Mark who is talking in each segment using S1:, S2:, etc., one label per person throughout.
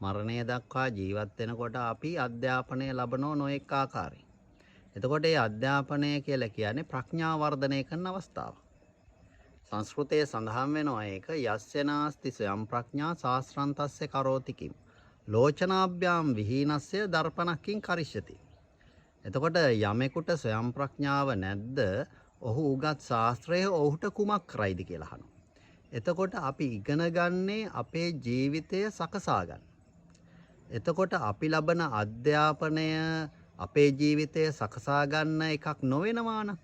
S1: මරණය දක්වා ජීවත් වෙනකොට අපි අධ්‍යාපනය ලබනෝ නොඑක ආකාරයෙන්. එතකොට මේ අධ්‍යාපනය කියලා කියන්නේ ප්‍රඥාව වර්ධනය කරන අවස්ථාව. සංස්කෘතයේ සඳහන් වෙනවා ඒක යස්සනාස්ති ස්වයං ප්‍රඥා සාස්ත්‍රන්තස්ස කරෝති කිම්. ලෝචනාභ්‍යාම් විහීනස්ය දර්පණක්කින් කරිෂ්‍යති. එතකොට යමෙකුට ස්වයං ප්‍රඥාව නැද්ද ඔහු උගත් ශාස්ත්‍රය ඔහුට කුමක් කරයිද කියලා අහනවා. එතකොට අපි ඉගෙන ගන්නේ අපේ ජීවිතය සකසා ගන්න. එතකොට අපි ලබන අධ්‍යාපනය අපේ ජීවිතය සකසා ගන්න එකක් නොවෙනවා නම්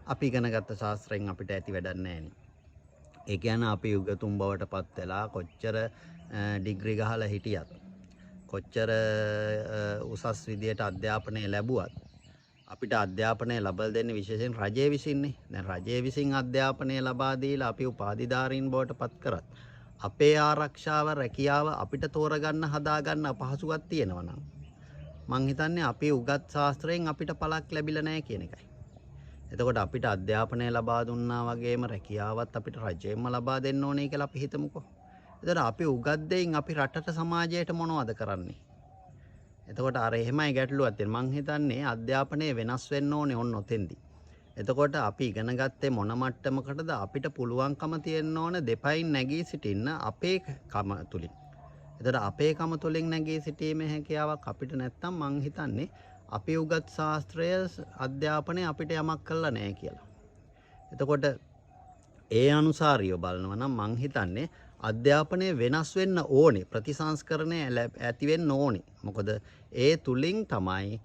S1: අපි ඉගෙන ගත්ත ශාස්ත්‍රයෙන් අපිට ඇති වැඩක් නැහැ නේ. ඒ කියන්නේ අපි උගතුන් බවට පත් වෙලා කොච්චර ඩිග්‍රී ගහලා හිටියත් කොච්චර උසස් විදියට අධ්‍යාපනය ලැබුවත් අපිට අධ්‍යාපනය ලබා දෙන්නේ විශේෂයෙන් රජයේ විසින්නේ. දැන් රජයේ විසින් අධ්‍යාපනය ලබා දීලා අපි උපාධිධාරීන් බවට පත් කරත් අපේ ආරක්ෂාව රැකියාව අපිට තෝරගන්න හදාගන්න අපහසුයක් තියෙනවා නම් මං හිතන්නේ අපි උගත් ශාස්ත්‍රයෙන් අපිට පළක් ලැබිලා නැහැ කියන එකයි. එතකොට අපිට අධ්‍යාපනය ලබා දුන්නා වගේම රැකියාවත් අපිට රජයෙන්ම ලබා දෙන්න ඕනේ කියලා අපි හිතමුකෝ. එතකොට අපි උගත් දෙයින් අපි රටට සමාජයට මොනවද කරන්නේ? එතකොට අර එහෙමයි ගැටලුවක් තියෙන. මං හිතන්නේ අධ්‍යාපනය වෙනස් වෙන්න ඕනේ ඔන්න ඔතෙන්දී. එතකොට අපි ඉගෙන ගත්තේ මොන මට්ටමකටද අපිට පුළුවන්කම තියෙන්න ඕන දෙපයින් නැගී සිටින්න අපේ කම තුලින්. එතකොට අපේ කම තුලින් නැගී සිටීමේ හැකියාවක් අපිට නැත්තම් මං හිතන්නේ අපි උගත් ශාස්ත්‍රය අධ්‍යාපනය අපිට යමක් කළා නැහැ කියලා. එතකොට ඒ අනුසාරියව බලනවා නම් මං හිතන්නේ අධ්‍යාපනය වෙනස් වෙන්න ඕනේ ප්‍රතිසංස්කරණය ඇති වෙන්න ඕනේ. මොකද ඒ තුලින් තමයි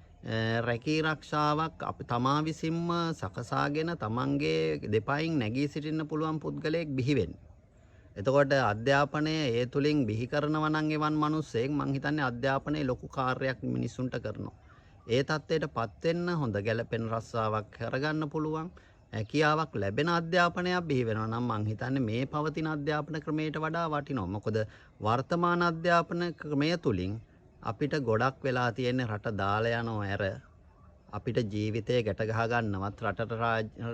S1: රැකී රක්ෂාවක් අපි තමා විසින්ම සකසාගෙන තමන්ගේ දෙපයින් නැගී සිටින්න පුළුවන් පුද්ගලයෙක් බිහි වෙන්නේ. එතකොට අධ්‍යාපනය ඒ තුලින් බිහි කරනවා නම් එවන් මිනිස්සෙක් මං හිතන්නේ අධ්‍යාපනයේ ලොකු කාර්යයක් මිනිසුන්ට කරනවා. ඒ தත්ත්වයටපත් වෙන්න හොඳ ගැළපෙන රස්සාවක් කරගන්න පුළුවන් හැකියාවක් ලැබෙන අධ්‍යාපනයක් බිහි වෙනවා නම් මං හිතන්නේ මේ පවතින අධ්‍යාපන ක්‍රමයට වඩා වටිනවා. මොකද වර්තමාන අධ්‍යාපන ක්‍රමය තුලින් අපිට ගොඩක් වෙලා තියෙන රට දාලා යනවා ඇර අපිට ජීවිතය ගැට ගහ ගන්නවත් රටට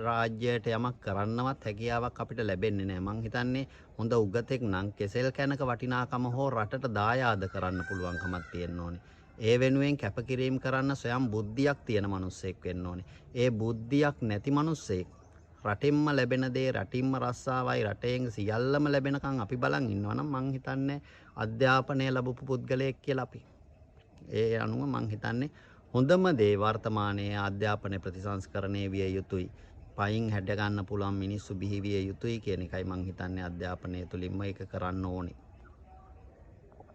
S1: රාජ්‍යයට යමක් කරන්නවත් හැකියාවක් අපිට ලැබෙන්නේ නැහැ. මං හිතන්නේ හොඳ උගතෙක් නම් කෙසෙල් කැනක වටිනාකම හෝ රටට දායාද කරන්න පුළුවන්කමක් තියෙන්න ඕනේ. ඒ වෙනුවෙන් කැපකිරීම කරන්න සොයම් බුද්ධියක් තියෙන මිනිස්සෙක් වෙන්න ඕනේ. ඒ බුද්ධියක් නැති මිනිස්සෙක් රටින්ම ලැබෙන දේ රටින්ම රස්සාවයි රටෙන් සියල්ලම ලැබෙනකන් අපි බලන් ඉන්නවා නම් මං හිතන්නේ අධ්‍යාපනය ලැබපු පුද්ගලයෙක් කියලා අපි. ඒ අනුව මං හිතන්නේ හොඳම දේ වර්තමානයේ අධ්‍යාපන ප්‍රතිසංස්කරණය විය යුතුයි. පයින් හැඩ ගන්න පුළුවන් මිනිස්සු බිහි විය යුතුයි කියන එකයි මං හිතන්නේ අධ්‍යාපනය තුලින්ම ඒක කරන්න ඕනේ.